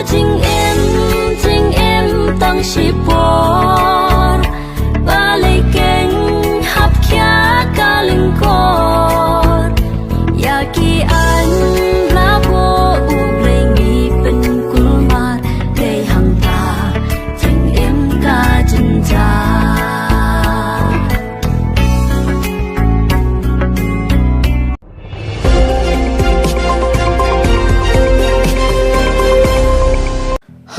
chính em tăng chỉ bỏ ba lấy kênh hấp khía cả linh cột ya kỳ anh lá bộ u lấy nghi bên cung mặt để hàng ta chính em cả chân cha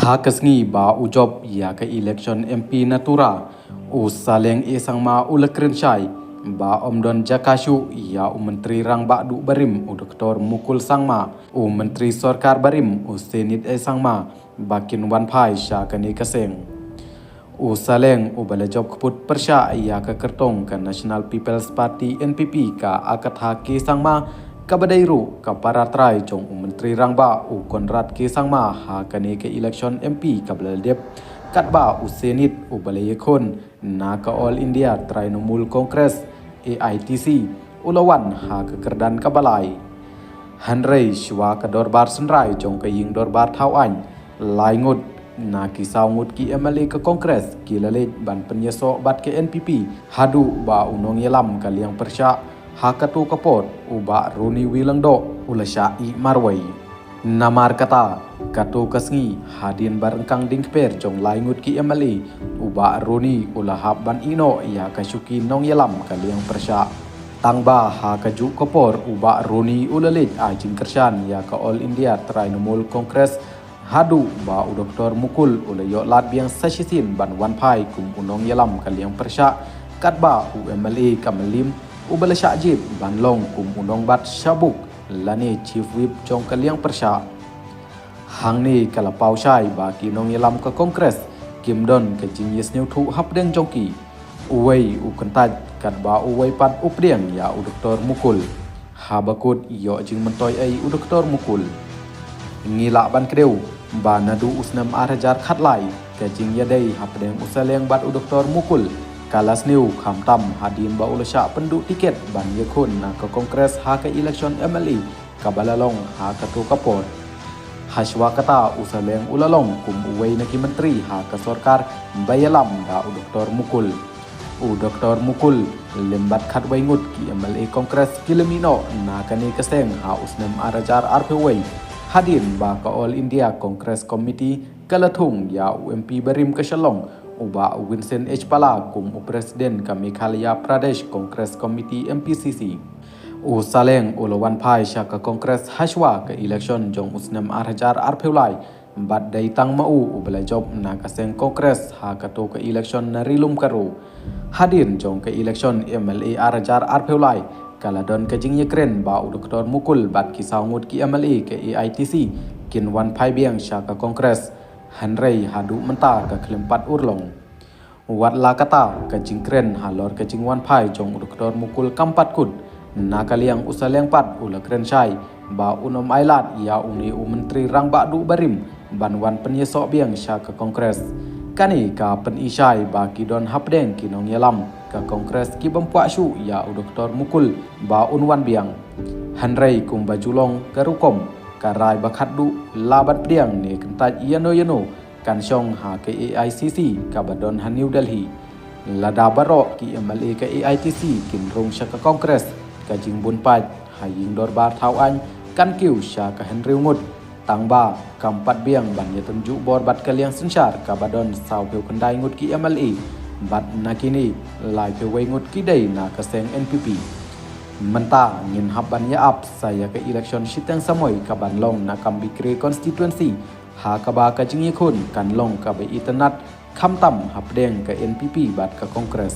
Hakasngi ba ujob ya ka election MP Natura usaleng isangma ulakren syai ba omdon jakashu ya menteri rang ba du barim u Dr. Mukul Sangma menteri Sarkar barim senit sangma bakin wan phai sha kani kaseng usaleng bala job keput persya ya ka kertong ka National People's Party NPP ka akatha ke sangma kabadairu kaparatrai jong menteri rangba Konrad ke sangma ha kani ke election MP kabladep katba senit balayekon na ka All India Trinamool Congress AITC ulawan ha ke kerdan kabalai hanrei shwa ka dorbar senrai jong ka ying dorbar thawany laingut na kisau ngut ki MLA ke Kongres ki lalet ban penyeso bat ke NPP hadu ba unong yelam kaliang persya hakatu kapot uba Roni Wilangdo ulasya I marwai namar kata katu kasngi hadin barengkang dingper jong laingut ki MLA uba Roni ulahab ban ino ya kasuki nong yelam kaliang persya tangba hakaju kapor uba Roni ulalit ajing kersan ya ka All India Trinamool Congress hadu ba Dr. Mukul ulayo lat biang sasisin ban wan phai kum unong yelam kaliang persya katba MLA kamalim ubala syajib banlong kum unong bat syabuk lani chief whip jong kaliang persya hang ni kalapau syai ba kinong yelam ke Kongres kimdon ke jingyes new thu hapdeng jongki uwei ukentaj katba uwei pat updeng ya Dr. Mukul habakut yo jing mentoy ai Dr. Mukul ngila ban kedeu ba nadu usnam arajar khatlai ke jing yadai hapdeng usaleng bat Dr. Mukul kalas new khamtam hadin ba ulasya penduk tiket ban yakun na ke Kongres ha ke election MLA kabalalong ha ke tu kapor haswa kata usaleng ulalong kum uwei na ki menteri ha ke Sarkar bayalam da Dr. Mukul Dr. Mukul lembat khat waingut ki MLA Kongres kilemino na kani keseng ha usnam arajar arpewei hadin ba ka All India Congress Committee kalathung ya UMP barim ke Shalong uba Vincent H. Pala kum Presiden ka Meghalaya Pradesh Congress Committee MPCC saleng ulawan phai sya ka Kongres haswa ka election jong usnam arhajar arpheulai bat dai tang mau ubala job na kaseng Kongres ha ka to ka election na rilum karu hadin jong ka election MLA arhajar arpheulai kaladon ka jing yekren ba Dr. Mukul bat kisau ngut ki MLA ke AITC kin wan phai biang sya ka Kongres hanrei hadu menta ka kelempat urlong wat la kata ka jingkren halor ka jingwan phai jong Dr. Mukul kampat kut na kaliang usaleng pat ulakren syai ba unom ailat ya uni menteri rang ba du barim banwan penyesok biang sya ka Kongres kani ka penisai ba kidon hapdeng kinong yelam ka Kongres ki bempuak syu ya Dr. Mukul ba unwan biang hanrei kum bajulong karukom karai bakhat du labat priang ne kentaj yano kan syong ha ke AICC ka badon ha New Delhi lada barok ki MLA ke AITC kin rong sya ka Kongres ka jing bun pat ha ying dorbar thawany kan kiu sya ka Henry ngut tangba kampat biang ban ye tunjuk bor bat kaliang sensar ka badon sau peu kendai ngut ki MLA bat nakini lai peu wei ngut ki dei na ka seng NPP menta ngin haban ya up saya ke election sitang samoy ka banlong na kambikre constituency ha ka ba ka jing yekun kan long ka be itenat khamtam hapdeng ka NPP bat ka Kongres